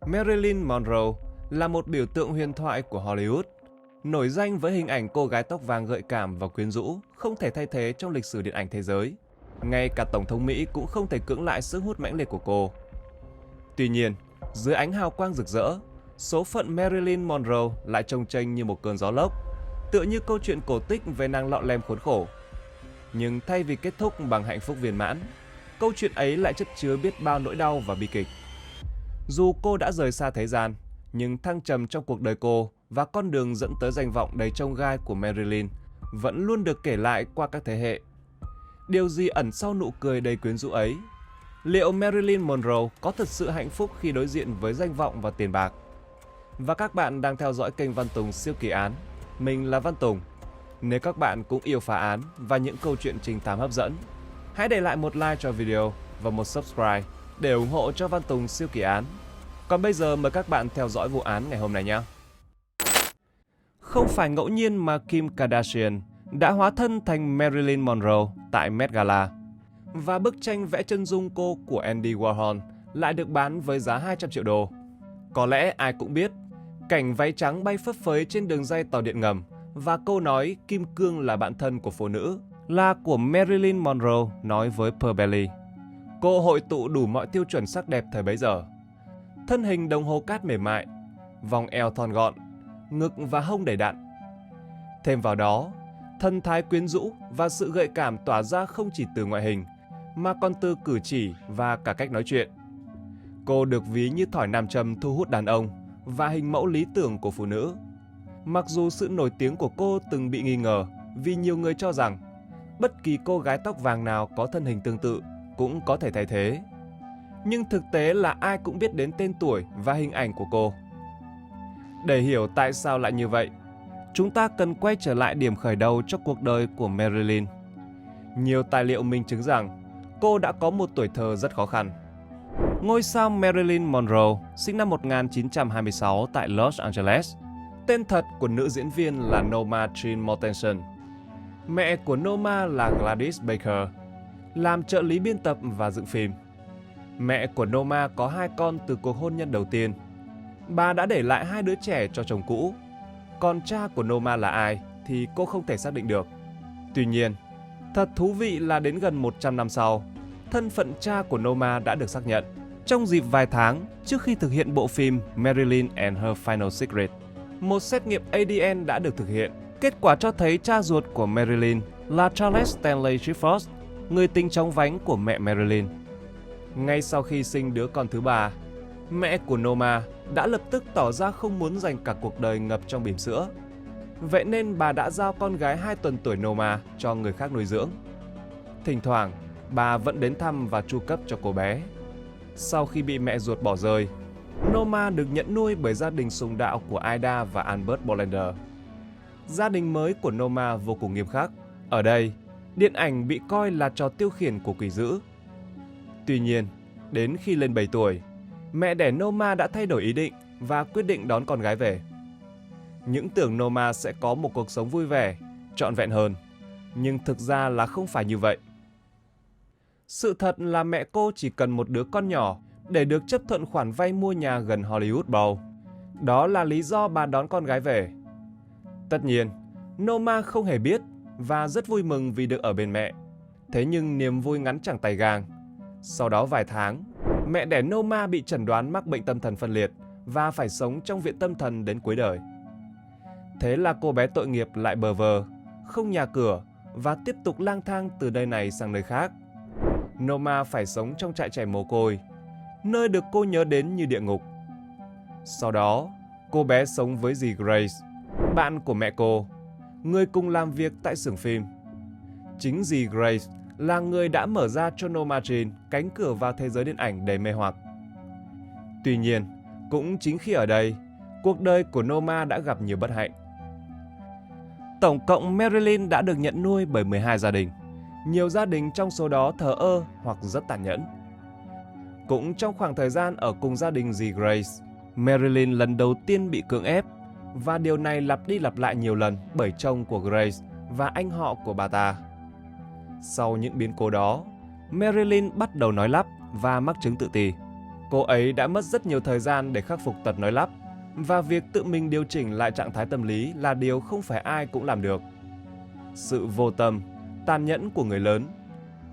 Marilyn Monroe là một biểu tượng huyền thoại của Hollywood, nổi danh với hình ảnh cô gái tóc vàng gợi cảm và quyến rũ, không thể thay thế trong lịch sử điện ảnh thế giới. Ngay cả Tổng thống Mỹ cũng không thể cưỡng lại sức hút mãnh liệt của cô. Tuy nhiên, dưới ánh hào quang rực rỡ, số phận Marilyn Monroe lại chông chênh như một cơn gió lốc, tựa như câu chuyện cổ tích về nàng lọ lem khốn khổ. Nhưng thay vì kết thúc bằng hạnh phúc viên mãn, câu chuyện ấy lại chất chứa biết bao nỗi đau và bi kịch. Dù cô đã rời xa thế gian, nhưng thăng trầm trong cuộc đời cô và con đường dẫn tới danh vọng đầy chông gai của Marilyn vẫn luôn được kể lại qua các thế hệ. Điều gì ẩn sau nụ cười đầy quyến rũ ấy? Liệu Marilyn Monroe có thật sự hạnh phúc khi đối diện với danh vọng và tiền bạc? Và các bạn đang theo dõi kênh Văn Tùng Siêu Kỳ Án. Mình là Văn Tùng. Nếu các bạn cũng yêu phá án và những câu chuyện trinh thám hấp dẫn, hãy để lại một like cho video và một subscribe để ủng hộ cho Văn Tùng Siêu Kỳ Án. Còn bây giờ mời các bạn theo dõi vụ án ngày hôm nay nhé. Không phải ngẫu nhiên mà Kim Kardashian đã hóa thân thành Marilyn Monroe tại Met Gala. Và bức tranh vẽ chân dung cô của Andy Warhol lại được bán với giá 200 triệu đô. Có lẽ ai cũng biết, cảnh váy trắng bay phấp phới trên đường ray tàu điện ngầm và câu nói kim cương là bạn thân của phụ nữ là của Marilyn Monroe nói với Pearl Bailey. Cô hội tụ đủ mọi tiêu chuẩn sắc đẹp thời bấy giờ. Thân hình đồng hồ cát mềm mại, vòng eo thon gọn, ngực và hông đầy đặn. Thêm vào đó, thân thái quyến rũ và sự gợi cảm tỏa ra không chỉ từ ngoại hình, mà còn từ cử chỉ và cả cách nói chuyện. Cô được ví như thỏi nam châm thu hút đàn ông và hình mẫu lý tưởng của phụ nữ. Mặc dù sự nổi tiếng của cô từng bị nghi ngờ vì nhiều người cho rằng bất kỳ cô gái tóc vàng nào có thân hình tương tự cũng có thể thay thế. Nhưng thực tế là ai cũng biết đến tên tuổi và hình ảnh của cô. Để hiểu tại sao lại như vậy, chúng ta cần quay trở lại điểm khởi đầu cho cuộc đời của Marilyn. Nhiều tài liệu minh chứng rằng cô đã có một tuổi thơ rất khó khăn. Ngôi sao Marilyn Monroe sinh năm 1926 tại Los Angeles. Tên thật của nữ diễn viên là Norma Jean Mortensen. Mẹ của Norma là Gladys Baker, làm trợ lý biên tập và dựng phim. Mẹ của Norma có 2 con từ cuộc hôn nhân đầu tiên. Bà đã để lại 2 đứa trẻ cho chồng cũ. Còn cha của Norma là ai thì cô không thể xác định được. Tuy nhiên, thật thú vị là đến gần 100 năm sau, thân phận cha của Norma đã được xác nhận. Trong dịp vài tháng trước khi thực hiện bộ phim Marilyn and Her Final Secret, một xét nghiệm ADN đã được thực hiện. Kết quả cho thấy cha ruột của Marilyn là Charles Stanley Gifford, người tình chóng vánh của mẹ Marilyn. Ngay sau khi sinh đứa con thứ 3, mẹ của Norma đã lập tức tỏ ra không muốn dành cả cuộc đời ngập trong bỉm sữa. Vậy nên bà đã giao con gái 2 tuần tuổi Norma cho người khác nuôi dưỡng. Thỉnh thoảng, bà vẫn đến thăm và chu cấp cho cô bé. Sau khi bị mẹ ruột bỏ rơi, Norma được nhận nuôi bởi gia đình sùng đạo của Ida và Albert Bollander. Gia đình mới của Norma vô cùng nghiêm khắc. Ở đây, điện ảnh bị coi là trò tiêu khiển của quỷ dữ. Tuy nhiên, đến khi lên 7 tuổi, mẹ đẻ Norma đã thay đổi ý định và quyết định đón con gái về. Những tưởng Norma sẽ có một cuộc sống vui vẻ, trọn vẹn hơn, nhưng thực ra là không phải như vậy. Sự thật là mẹ cô chỉ cần một đứa con nhỏ để được chấp thuận khoản vay mua nhà gần Hollywood Bowl. Đó là lý do bà đón con gái về. Tất nhiên, Norma không hề biết và rất vui mừng vì được ở bên mẹ. Thế nhưng niềm vui ngắn chẳng tay gang. Sau đó vài tháng, mẹ đẻ Norma bị chẩn đoán mắc bệnh tâm thần phân liệt và phải sống trong viện tâm thần đến cuối đời. Thế là cô bé tội nghiệp lại bờ vờ, không nhà cửa và tiếp tục lang thang từ nơi này sang nơi khác. Norma phải sống trong trại trẻ mồ côi, nơi được cô nhớ đến như địa ngục. Sau đó, cô bé sống với dì Grace, bạn của mẹ cô, người cùng làm việc tại xưởng phim. Chính dì Grace là người đã mở ra cho Norma Jean cánh cửa vào thế giới điện ảnh đầy mê hoặc. Tuy nhiên, cũng chính khi ở đây, cuộc đời của Norma đã gặp nhiều bất hạnh. Tổng cộng Marilyn đã được nhận nuôi bởi 12 gia đình. Nhiều gia đình trong số đó thờ ơ hoặc rất tàn nhẫn. Cũng trong khoảng thời gian ở cùng gia đình dì Grace, Marilyn lần đầu tiên bị cưỡng ép, và điều này lặp đi lặp lại nhiều lần bởi chồng của Grace và anh họ của bà ta. Sau những biến cố đó, Marilyn bắt đầu nói lắp và mắc chứng tự ti. Cô ấy đã mất rất nhiều thời gian để khắc phục tật nói lắp, và việc tự mình điều chỉnh lại trạng thái tâm lý là điều không phải ai cũng làm được. Sự vô tâm, tàn nhẫn của người lớn,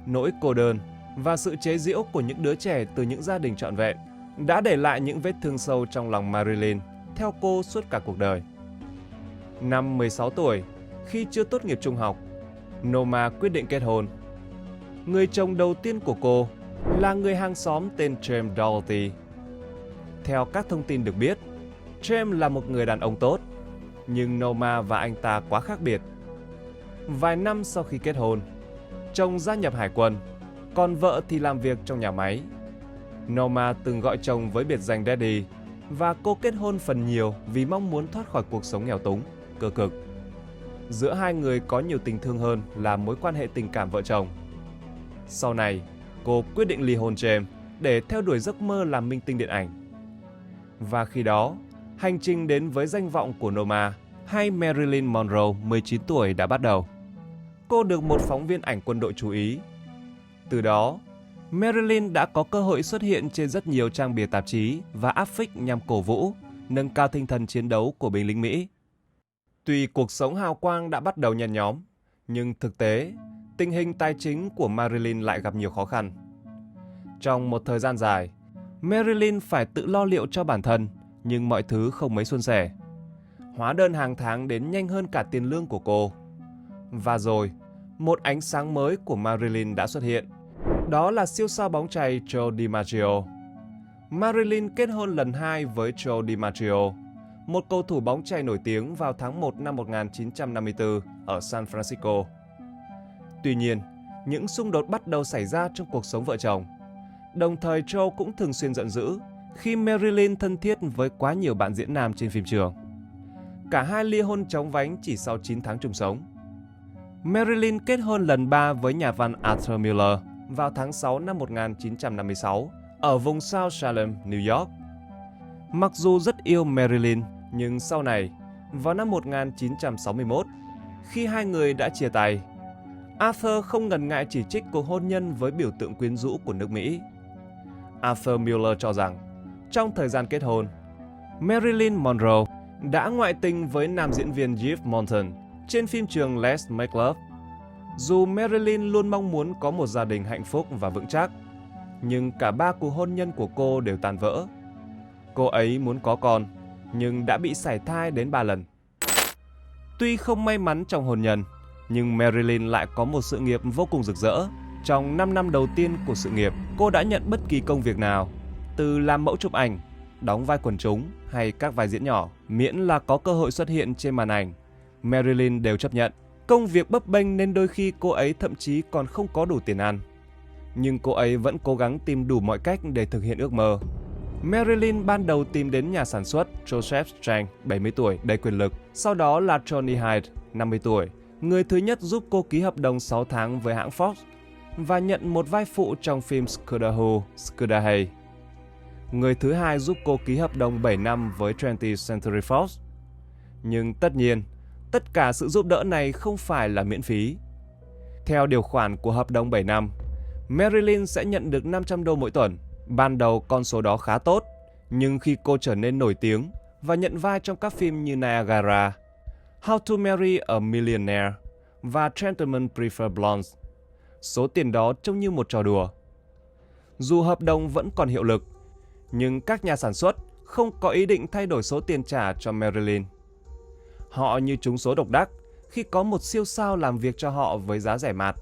nỗi cô đơn và sự chế giễu của những đứa trẻ từ những gia đình trọn vẹn đã để lại những vết thương sâu trong lòng Marilyn theo cô suốt cả cuộc đời. Năm 16 tuổi, khi chưa tốt nghiệp trung học, Norma quyết định kết hôn. Người chồng đầu tiên của cô là người hàng xóm tên James Dougherty. Theo các thông tin được biết, James là một người đàn ông tốt, nhưng Norma và anh ta quá khác biệt. Vài năm sau khi kết hôn, chồng gia nhập hải quân, còn vợ thì làm việc trong nhà máy. Norma từng gọi chồng với biệt danh Daddy, và cô kết hôn phần nhiều vì mong muốn thoát khỏi cuộc sống nghèo túng, cơ cực. Giữa hai người có nhiều tình thương hơn là mối quan hệ tình cảm vợ chồng. Sau này, cô quyết định ly hôn James để theo đuổi giấc mơ làm minh tinh điện ảnh. Và khi đó, hành trình đến với danh vọng của Norma hay Marilyn Monroe 19 tuổi đã bắt đầu. Cô được một phóng viên ảnh quân đội chú ý. Từ đó, Marilyn đã có cơ hội xuất hiện trên rất nhiều trang bìa tạp chí và áp phích nhằm cổ vũ, nâng cao tinh thần chiến đấu của binh lính Mỹ. Tuy cuộc sống hào quang đã bắt đầu nhen nhóm, nhưng thực tế, tình hình tài chính của Marilyn lại gặp nhiều khó khăn. Trong một thời gian dài, Marilyn phải tự lo liệu cho bản thân, nhưng mọi thứ không mấy suôn sẻ. Hóa đơn hàng tháng đến nhanh hơn cả tiền lương của cô. Và rồi, một ánh sáng mới của Marilyn đã xuất hiện. Đó là siêu sao bóng chày Joe DiMaggio. Marilyn kết hôn lần 2 với Joe DiMaggio, một cầu thủ bóng chày nổi tiếng vào tháng 1 năm 1954 ở San Francisco. Tuy nhiên, những xung đột bắt đầu xảy ra trong cuộc sống vợ chồng. Đồng thời Joe cũng thường xuyên giận dữ khi Marilyn thân thiết với quá nhiều bạn diễn nam trên phim trường. Cả hai ly hôn chóng vánh chỉ sau 9 tháng chung sống. Marilyn kết hôn lần 3 với nhà văn Arthur Miller vào tháng 6 năm 1956 ở vùng South Salem, New York. Mặc dù rất yêu Marilyn, nhưng sau này, vào năm 1961, khi hai người đã chia tay, Arthur không ngần ngại chỉ trích cuộc hôn nhân với biểu tượng quyến rũ của nước Mỹ. Arthur Miller cho rằng, trong thời gian kết hôn, Marilyn Monroe đã ngoại tình với nam diễn viên Yves Montand trên phim trường Let's Make Love. Dù Marilyn luôn mong muốn có một gia đình hạnh phúc và vững chắc, nhưng cả 3 cuộc hôn nhân của cô đều tan vỡ. Cô ấy muốn có con, nhưng đã bị sảy thai đến 3 lần. Tuy không may mắn trong hôn nhân, nhưng Marilyn lại có một sự nghiệp vô cùng rực rỡ. Trong 5 năm đầu tiên của sự nghiệp, cô đã nhận bất kỳ công việc nào, từ làm mẫu chụp ảnh, đóng vai quần chúng hay các vai diễn nhỏ, miễn là có cơ hội xuất hiện trên màn ảnh, Marilyn đều chấp nhận. Công việc bấp bênh nên đôi khi cô ấy thậm chí còn không có đủ tiền ăn. Nhưng cô ấy vẫn cố gắng tìm đủ mọi cách để thực hiện ước mơ. Marilyn ban đầu tìm đến nhà sản xuất Joseph Strang, 70 tuổi, đầy quyền lực, sau đó là Johnny Hyde, 50 tuổi, người thứ nhất giúp cô ký hợp đồng 6 tháng với hãng Fox và nhận một vai phụ trong phim Scooter Who, Scooter Hay. Người thứ hai giúp cô ký hợp đồng 7 năm với 20th Century Fox. Nhưng tất nhiên, tất cả sự giúp đỡ này không phải là miễn phí. Theo điều khoản của hợp đồng 7 năm, Marilyn sẽ nhận được $500 mỗi tuần. Ban đầu con số đó khá tốt, nhưng khi cô trở nên nổi tiếng và nhận vai trong các phim như Niagara, How to Marry a Millionaire và Gentlemen Prefer Blondes, số tiền đó trông như một trò đùa. Dù hợp đồng vẫn còn hiệu lực, nhưng các nhà sản xuất không có ý định thay đổi số tiền trả cho Marilyn. Họ như trúng số độc đắc khi có một siêu sao làm việc cho họ với giá rẻ mạt.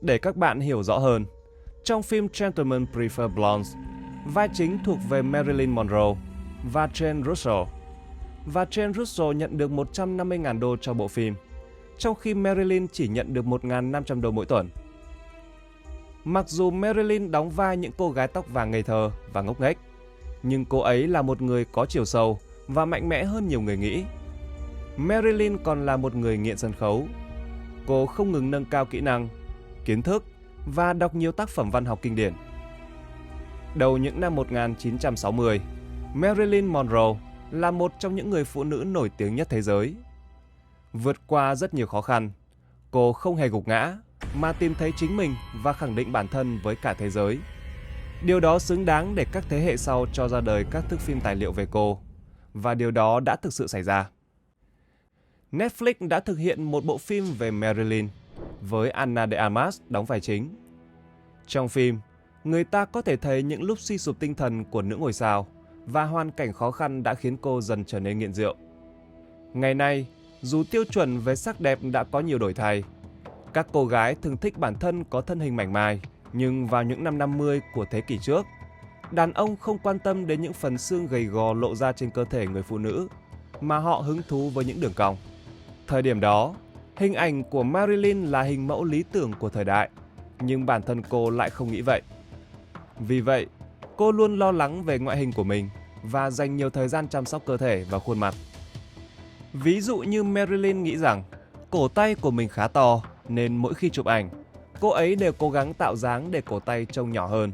Để các bạn hiểu rõ hơn, trong phim Gentlemen Prefer Blondes, vai chính thuộc về Marilyn Monroe và Jane Russell. Và Jane Russell nhận được $150.000 cho bộ phim, trong khi Marilyn chỉ nhận được $1.500 mỗi tuần. Mặc dù Marilyn đóng vai những cô gái tóc vàng ngây thơ và ngốc nghếch, nhưng cô ấy là một người có chiều sâu và mạnh mẽ hơn nhiều người nghĩ. Marilyn còn là một người nghiện sân khấu. Cô không ngừng nâng cao kỹ năng, kiến thức và đọc nhiều tác phẩm văn học kinh điển. Đầu những năm 1960, Marilyn Monroe là một trong những người phụ nữ nổi tiếng nhất thế giới. Vượt qua rất nhiều khó khăn, cô không hề gục ngã mà tìm thấy chính mình và khẳng định bản thân với cả thế giới. Điều đó xứng đáng để các thế hệ sau cho ra đời các thước phim tài liệu về cô. Và điều đó đã thực sự xảy ra. Netflix đã thực hiện một bộ phim về Marilyn với Ana de Armas đóng vai chính. Trong phim, người ta có thể thấy những lúc suy sụp tinh thần của nữ ngôi sao và hoàn cảnh khó khăn đã khiến cô dần trở nên nghiện rượu. Ngày nay, dù tiêu chuẩn về sắc đẹp đã có nhiều đổi thay, các cô gái thường thích bản thân có thân hình mảnh mai, nhưng vào những năm 50 của thế kỷ trước, đàn ông không quan tâm đến những phần xương gầy gò lộ ra trên cơ thể người phụ nữ, mà họ hứng thú với những đường cong. Thời điểm đó, hình ảnh của Marilyn là hình mẫu lý tưởng của thời đại, nhưng bản thân cô lại không nghĩ vậy. Vì vậy, cô luôn lo lắng về ngoại hình của mình và dành nhiều thời gian chăm sóc cơ thể và khuôn mặt. Ví dụ như Marilyn nghĩ rằng cổ tay của mình khá to nên mỗi khi chụp ảnh, cô ấy đều cố gắng tạo dáng để cổ tay trông nhỏ hơn.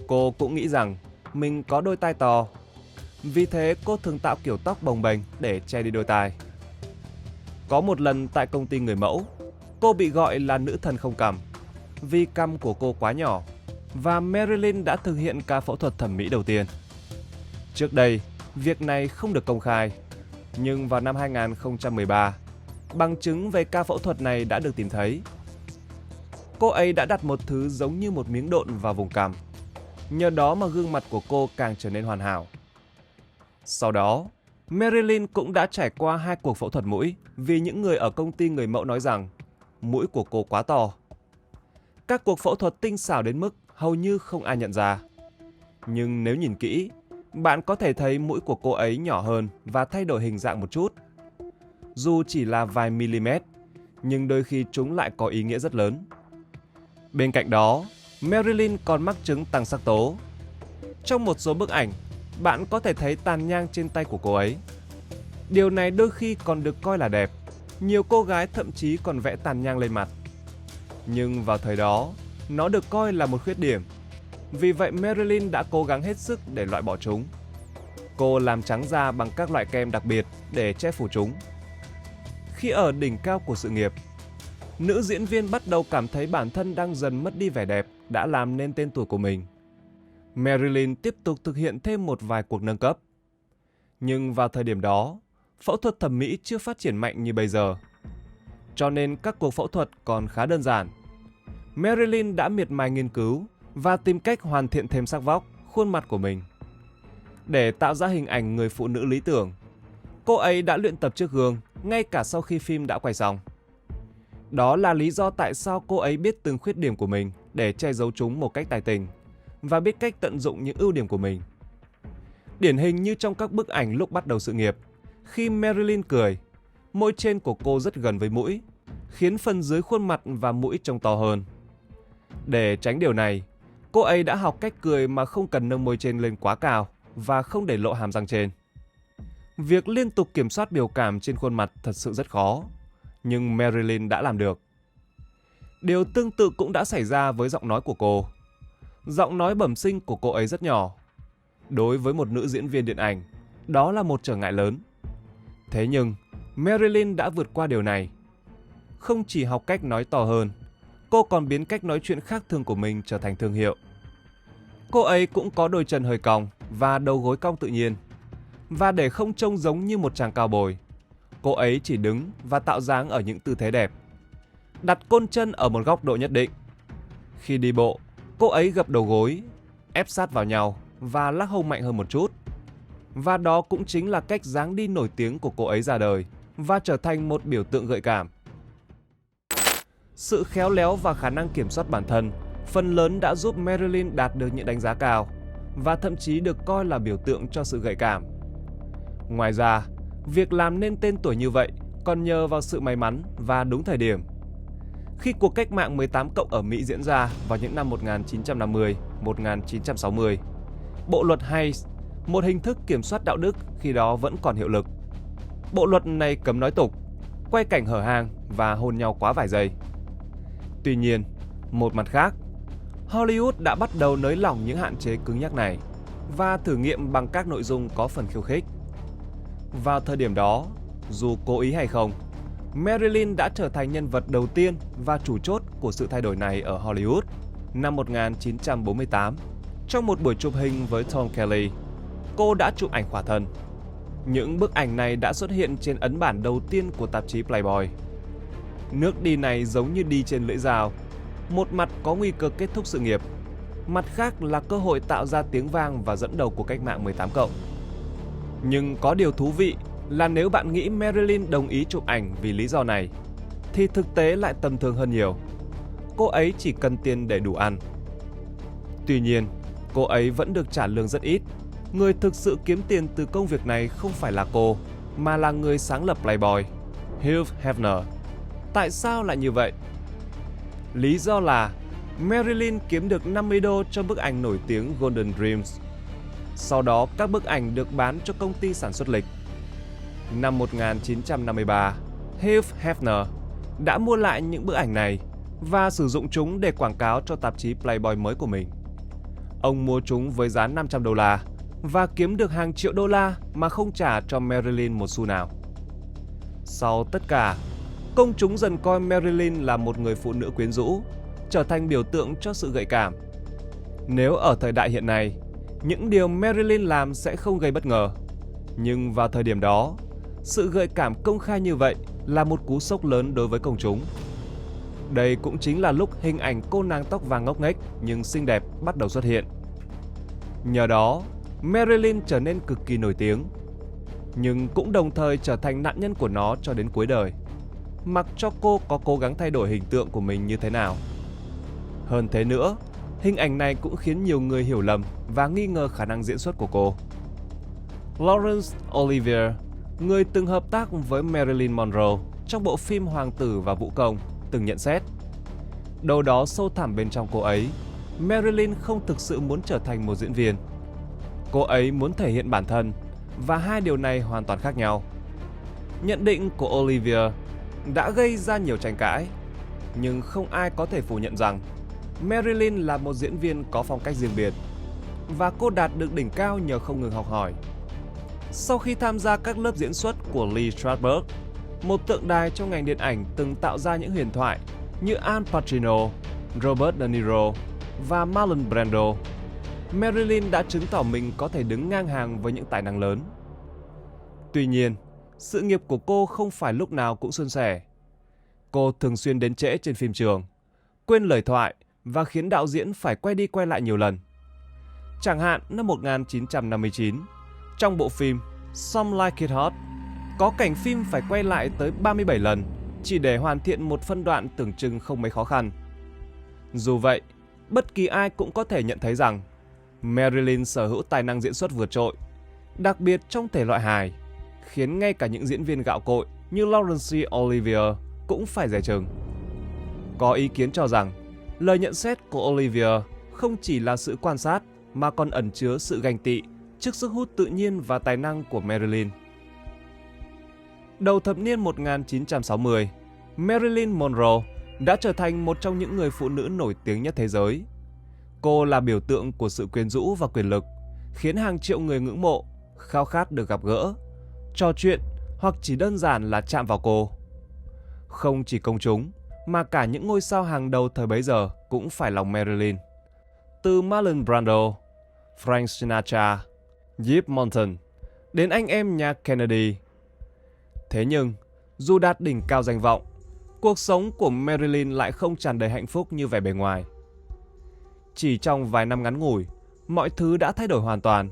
Cô cũng nghĩ rằng mình có đôi tai to, vì thế cô thường tạo kiểu tóc bồng bềnh để che đi đôi tai. Có một lần tại công ty người mẫu, cô bị gọi là nữ thần không cằm vì cằm của cô quá nhỏ, và Marilyn đã thực hiện ca phẫu thuật thẩm mỹ đầu tiên. Trước đây, việc này không được công khai, nhưng vào năm 2013, bằng chứng về ca phẫu thuật này đã được tìm thấy. Cô ấy đã đặt một thứ giống như một miếng độn vào vùng cằm. Nhờ đó mà gương mặt của cô càng trở nên hoàn hảo. Sau đó, Marilyn cũng đã trải qua 2 cuộc phẫu thuật mũi vì những người ở công ty người mẫu nói rằng mũi của cô quá to. Các cuộc phẫu thuật tinh xảo đến mức hầu như không ai nhận ra. Nhưng nếu nhìn kỹ, bạn có thể thấy mũi của cô ấy nhỏ hơn và thay đổi hình dạng một chút. Dù chỉ là vài mm, nhưng đôi khi chúng lại có ý nghĩa rất lớn. Bên cạnh đó, Marilyn còn mắc chứng tăng sắc tố. Trong một số bức ảnh, bạn có thể thấy tàn nhang trên tay của cô ấy. Điều này đôi khi còn được coi là đẹp. Nhiều cô gái thậm chí còn vẽ tàn nhang lên mặt. Nhưng vào thời đó, nó được coi là một khuyết điểm. Vì vậy Marilyn đã cố gắng hết sức để loại bỏ chúng. Cô làm trắng da bằng các loại kem đặc biệt để che phủ chúng. Khi ở đỉnh cao của sự nghiệp, nữ diễn viên bắt đầu cảm thấy bản thân đang dần mất đi vẻ đẹp đã làm nên tên tuổi của mình. Marilyn tiếp tục thực hiện thêm một vài cuộc nâng cấp. Nhưng vào thời điểm đó, phẫu thuật thẩm mỹ chưa phát triển mạnh như bây giờ. Cho nên các cuộc phẫu thuật còn khá đơn giản. Marilyn đã miệt mài nghiên cứu và tìm cách hoàn thiện thêm sắc vóc, khuôn mặt của mình. Để tạo ra hình ảnh người phụ nữ lý tưởng, cô ấy đã luyện tập trước gương ngay cả sau khi phim đã quay xong. Đó là lý do tại sao cô ấy biết từng khuyết điểm của mình để che giấu chúng một cách tài tình và biết cách tận dụng những ưu điểm của mình. Điển hình như trong các bức ảnh lúc bắt đầu sự nghiệp, khi Marilyn cười, môi trên của cô rất gần với mũi, khiến phần dưới khuôn mặt và mũi trông to hơn. Để tránh điều này, cô ấy đã học cách cười mà không cần nâng môi trên lên quá cao và không để lộ hàm răng trên. Việc liên tục kiểm soát biểu cảm trên khuôn mặt thật sự rất khó, nhưng Marilyn đã làm được. Điều tương tự cũng đã xảy ra với giọng nói của cô. Giọng nói bẩm sinh của cô ấy rất nhỏ. Đối với một nữ diễn viên điện ảnh, đó là một trở ngại lớn. Thế nhưng, Marilyn đã vượt qua điều này. Không chỉ học cách nói to hơn, cô còn biến cách nói chuyện khác thường của mình trở thành thương hiệu. Cô ấy cũng có đôi chân hơi cong và đầu gối cong tự nhiên. Và để không trông giống như một chàng cao bồi, cô ấy chỉ đứng và tạo dáng ở những tư thế đẹp. Đặt côn chân ở một góc độ nhất định. Khi đi bộ, cô ấy gập đầu gối, ép sát vào nhau và lắc hông mạnh hơn một chút. Và đó cũng chính là cách dáng đi nổi tiếng của cô ấy ra đời và trở thành một biểu tượng gợi cảm. Sự khéo léo và khả năng kiểm soát bản thân phần lớn đã giúp Marilyn đạt được những đánh giá cao và thậm chí được coi là biểu tượng cho sự gợi cảm. Ngoài ra, việc làm nên tên tuổi như vậy còn nhờ vào sự may mắn và đúng thời điểm. Khi cuộc cách mạng 18 cộng ở Mỹ diễn ra vào những năm 1950-1960, bộ luật Hays, một hình thức kiểm soát đạo đức khi đó vẫn còn hiệu lực. Bộ luật này cấm nói tục, quay cảnh hở hang và hôn nhau quá vài giây. Tuy nhiên, một mặt khác, Hollywood đã bắt đầu nới lỏng những hạn chế cứng nhắc này và thử nghiệm bằng các nội dung có phần khiêu khích. Vào thời điểm đó, dù cố ý hay không, Marilyn đã trở thành nhân vật đầu tiên và chủ chốt của sự thay đổi này ở Hollywood. năm 1948, trong một buổi chụp hình với Tom Kelly, cô đã chụp ảnh khỏa thân. Những bức ảnh này đã xuất hiện trên ấn bản đầu tiên của tạp chí Playboy. Nước đi này giống như đi trên lưỡi dao. Một mặt có nguy cơ kết thúc sự nghiệp, mặt khác là cơ hội tạo ra tiếng vang và dẫn đầu của cách mạng 18+. Nhưng có điều thú vị là nếu bạn nghĩ Marilyn đồng ý chụp ảnh vì lý do này, thì thực tế lại tầm thường hơn nhiều. Cô ấy chỉ cần tiền để đủ ăn. Tuy nhiên, cô ấy vẫn được trả lương rất ít. Người thực sự kiếm tiền từ công việc này không phải là cô, mà là người sáng lập Playboy, Hugh Hefner. Tại sao lại như vậy? Lý do là Marilyn kiếm được 50 đô cho bức ảnh nổi tiếng Golden Dreams. Sau đó các bức ảnh được bán cho công ty sản xuất lịch. Năm 1953, Hugh Hefner đã mua lại những bức ảnh này và sử dụng chúng để quảng cáo cho tạp chí Playboy mới của mình. Ông mua chúng với giá 500 đô la và kiếm được hàng triệu đô la mà không trả cho Marilyn một xu nào. Sau tất cả, công chúng dần coi Marilyn là một người phụ nữ quyến rũ, trở thành biểu tượng cho sự gợi cảm. Nếu ở thời đại hiện nay, những điều Marilyn làm sẽ không gây bất ngờ. Nhưng vào thời điểm đó, sự gợi cảm công khai như vậy là một cú sốc lớn đối với công chúng. Đây cũng chính là lúc hình ảnh cô nàng tóc vàng ngốc nghếch nhưng xinh đẹp bắt đầu xuất hiện. Nhờ đó, Marilyn trở nên cực kỳ nổi tiếng, nhưng cũng đồng thời trở thành nạn nhân của nó cho đến cuối đời, mặc cho cô có cố gắng thay đổi hình tượng của mình như thế nào. Hơn thế nữa, hình ảnh này cũng khiến nhiều người hiểu lầm và nghi ngờ khả năng diễn xuất của cô. Laurence Olivier, người từng hợp tác với Marilyn Monroe trong bộ phim Hoàng tử và Vũ công, từng nhận xét: đâu đó sâu thẳm bên trong cô ấy, Marilyn không thực sự muốn trở thành một diễn viên. Cô ấy muốn thể hiện bản thân, và hai điều này hoàn toàn khác nhau. Nhận định của Olivier đã gây ra nhiều tranh cãi, nhưng không ai có thể phủ nhận rằng Marilyn là một diễn viên có phong cách riêng biệt, và cô đạt được đỉnh cao nhờ không ngừng học hỏi. Sau khi tham gia các lớp diễn xuất của Lee Strasberg, một tượng đài trong ngành điện ảnh từng tạo ra những huyền thoại như Al Pacino, Robert De Niro và Marlon Brando, Marilyn đã chứng tỏ mình có thể đứng ngang hàng với những tài năng lớn. Tuy nhiên, sự nghiệp của cô không phải lúc nào cũng suôn sẻ. Cô thường xuyên đến trễ trên phim trường, quên lời thoại và khiến đạo diễn phải quay đi quay lại nhiều lần. Chẳng hạn năm 1959, trong bộ phim Some Like It Hot, có cảnh phim phải quay lại tới 37 lần chỉ để hoàn thiện một phân đoạn tưởng chừng không mấy khó khăn. Dù vậy, bất kỳ ai cũng có thể nhận thấy rằng Marilyn sở hữu tài năng diễn xuất vượt trội, đặc biệt trong thể loại hài, khiến ngay cả những diễn viên gạo cội như Laurence Olivier cũng phải dè chừng. Có ý kiến cho rằng lời nhận xét của Olivier không chỉ là sự quan sát mà còn ẩn chứa sự ganh tị trước sức hút tự nhiên và tài năng của Marilyn. Đầu thập niên 1960, Marilyn Monroe đã trở thành một trong những người phụ nữ nổi tiếng nhất thế giới. Cô là biểu tượng của sự quyến rũ và quyền lực, khiến hàng triệu người ngưỡng mộ, khao khát được gặp gỡ, trò chuyện hoặc chỉ đơn giản là chạm vào cô. Không chỉ công chúng, mà cả những ngôi sao hàng đầu thời bấy giờ cũng phải lòng Marilyn. Từ Marlon Brando, Frank Sinatra, Yves Montand đến anh em nhà Kennedy. Thế nhưng, dù đạt đỉnh cao danh vọng, cuộc sống của Marilyn lại không tràn đầy hạnh phúc như vẻ bề ngoài. Chỉ trong vài năm ngắn ngủi, mọi thứ đã thay đổi hoàn toàn.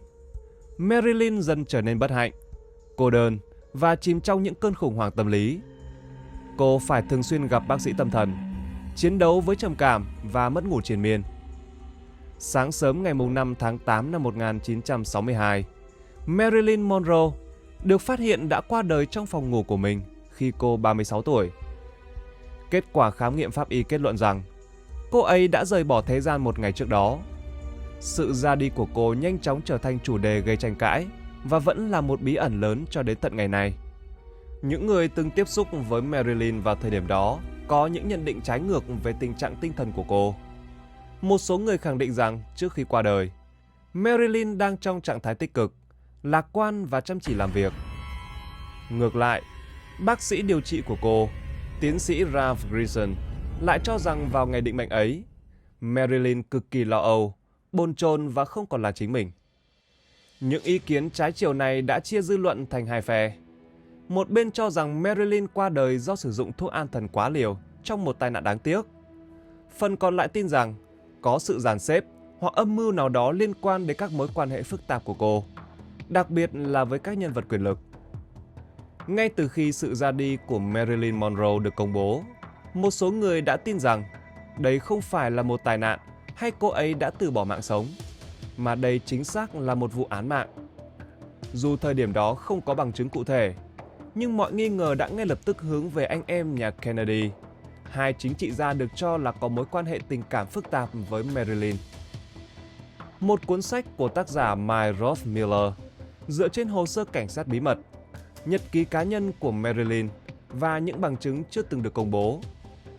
Marilyn dần trở nên bất hạnh, cô đơn và chìm trong những cơn khủng hoảng tâm lý. Cô phải thường xuyên gặp bác sĩ tâm thần, chiến đấu với trầm cảm và mất ngủ triền miên. Sáng sớm ngày 5 tháng 8 năm 1962, Marilyn Monroe được phát hiện đã qua đời trong phòng ngủ của mình khi cô 36 tuổi. Kết quả khám nghiệm pháp y kết luận rằng cô ấy đã rời bỏ thế gian một ngày trước đó. Sự ra đi của cô nhanh chóng trở thành chủ đề gây tranh cãi và vẫn là một bí ẩn lớn cho đến tận ngày nay. Những người từng tiếp xúc với Marilyn vào thời điểm đó có những nhận định trái ngược về tình trạng tinh thần của cô. Một số người khẳng định rằng trước khi qua đời, Marilyn đang trong trạng thái tích cực, lạc quan và chăm chỉ làm việc. Ngược lại, bác sĩ điều trị của cô, tiến sĩ Ralph Grierson, lại cho rằng vào ngày định mệnh ấy, Marilyn cực kỳ lo âu, bồn chồn và không còn là chính mình. Những ý kiến trái chiều này đã chia dư luận thành hai phe. Một bên cho rằng Marilyn qua đời do sử dụng thuốc an thần quá liều trong một tai nạn đáng tiếc. Phần còn lại tin rằng có sự dàn xếp hoặc âm mưu nào đó liên quan đến các mối quan hệ phức tạp của cô, đặc biệt là với các nhân vật quyền lực. Ngay từ khi sự ra đi của Marilyn Monroe được công bố, một số người đã tin rằng đây không phải là một tai nạn hay cô ấy đã từ bỏ mạng sống, mà đây chính xác là một vụ án mạng. Dù thời điểm đó không có bằng chứng cụ thể, nhưng mọi nghi ngờ đã ngay lập tức hướng về anh em nhà Kennedy, hai chính trị gia được cho là có mối quan hệ tình cảm phức tạp với Marilyn. Một cuốn sách của tác giả Mike Roth Miller dựa trên hồ sơ cảnh sát bí mật, nhật ký cá nhân của Marilyn và những bằng chứng chưa từng được công bố,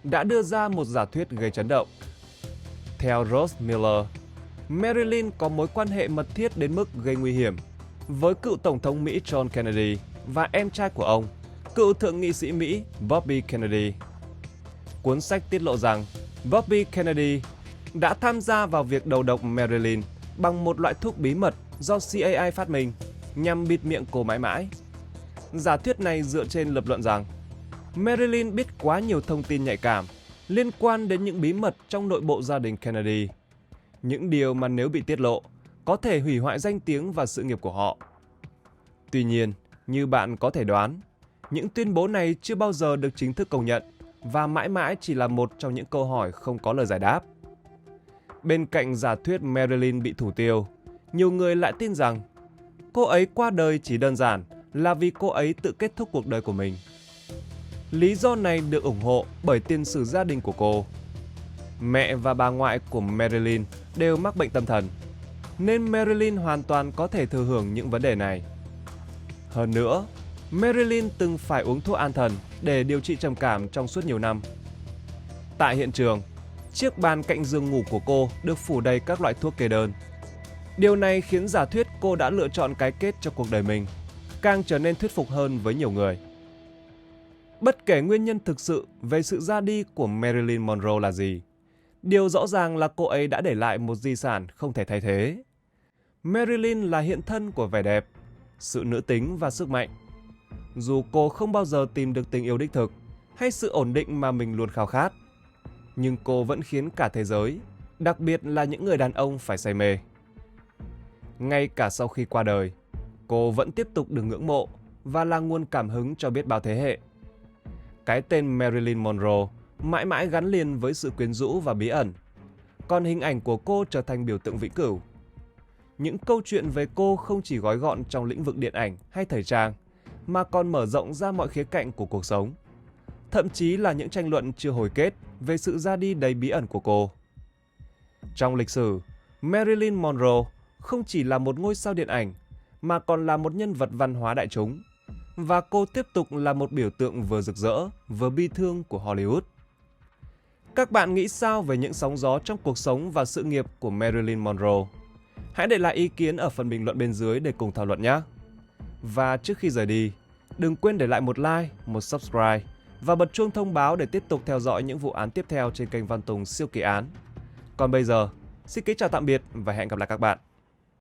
đã đưa ra một giả thuyết gây chấn động. Theo Roth Miller, Marilyn có mối quan hệ mật thiết đến mức gây nguy hiểm với cựu Tổng thống Mỹ John Kennedy và em trai của ông, cựu Thượng nghị sĩ Mỹ Bobby Kennedy. Cuốn sách tiết lộ rằng Bobby Kennedy đã tham gia vào việc đầu độc Marilyn bằng một loại thuốc bí mật do CIA phát minh nhằm bịt miệng cô mãi mãi. Giả thuyết này dựa trên lập luận rằng Marilyn biết quá nhiều thông tin nhạy cảm liên quan đến những bí mật trong nội bộ gia đình Kennedy, những điều mà nếu bị tiết lộ có thể hủy hoại danh tiếng và sự nghiệp của họ. Tuy nhiên, như bạn có thể đoán, những tuyên bố này chưa bao giờ được chính thức công nhận và mãi mãi chỉ là một trong những câu hỏi không có lời giải đáp. Bên cạnh giả thuyết Marilyn bị thủ tiêu, nhiều người lại tin rằng cô ấy qua đời chỉ đơn giản là vì cô ấy tự kết thúc cuộc đời của mình. Lý do này được ủng hộ bởi tiền sử gia đình của cô. Mẹ và bà ngoại của Marilyn đều mắc bệnh tâm thần, nên Marilyn hoàn toàn có thể thừa hưởng những vấn đề này. Hơn nữa, Marilyn từng phải uống thuốc an thần để điều trị trầm cảm trong suốt nhiều năm. Tại hiện trường, chiếc bàn cạnh giường ngủ của cô được phủ đầy các loại thuốc kê đơn. Điều này khiến giả thuyết cô đã lựa chọn cái kết cho cuộc đời mình càng trở nên thuyết phục hơn với nhiều người. Bất kể nguyên nhân thực sự về sự ra đi của Marilyn Monroe là gì, điều rõ ràng là cô ấy đã để lại một di sản không thể thay thế. Marilyn là hiện thân của vẻ đẹp, sự nữ tính và sức mạnh. Dù cô không bao giờ tìm được tình yêu đích thực hay sự ổn định mà mình luôn khao khát, nhưng cô vẫn khiến cả thế giới, đặc biệt là những người đàn ông phải say mê. Ngay cả sau khi qua đời, cô vẫn tiếp tục được ngưỡng mộ và là nguồn cảm hứng cho biết bao thế hệ. Cái tên Marilyn Monroe mãi mãi gắn liền với sự quyến rũ và bí ẩn, còn hình ảnh của cô trở thành biểu tượng vĩnh cửu. Những câu chuyện về cô không chỉ gói gọn trong lĩnh vực điện ảnh hay thời trang, mà còn mở rộng ra mọi khía cạnh của cuộc sống. Thậm chí là những tranh luận chưa hồi kết về sự ra đi đầy bí ẩn của cô. Trong lịch sử, Marilyn Monroe không chỉ là một ngôi sao điện ảnh, mà còn là một nhân vật văn hóa đại chúng. Và cô tiếp tục là một biểu tượng vừa rực rỡ, vừa bi thương của Hollywood. Các bạn nghĩ sao về những sóng gió trong cuộc sống và sự nghiệp của Marilyn Monroe? Hãy để lại ý kiến ở phần bình luận bên dưới để cùng thảo luận nhé! Và trước khi rời đi, đừng quên để lại một like, một subscribe và bật chuông thông báo để tiếp tục theo dõi những vụ án tiếp theo trên kênh Văn Tùng Siêu Kỳ Án. Còn bây giờ, xin kính chào tạm biệt và hẹn gặp lại các bạn!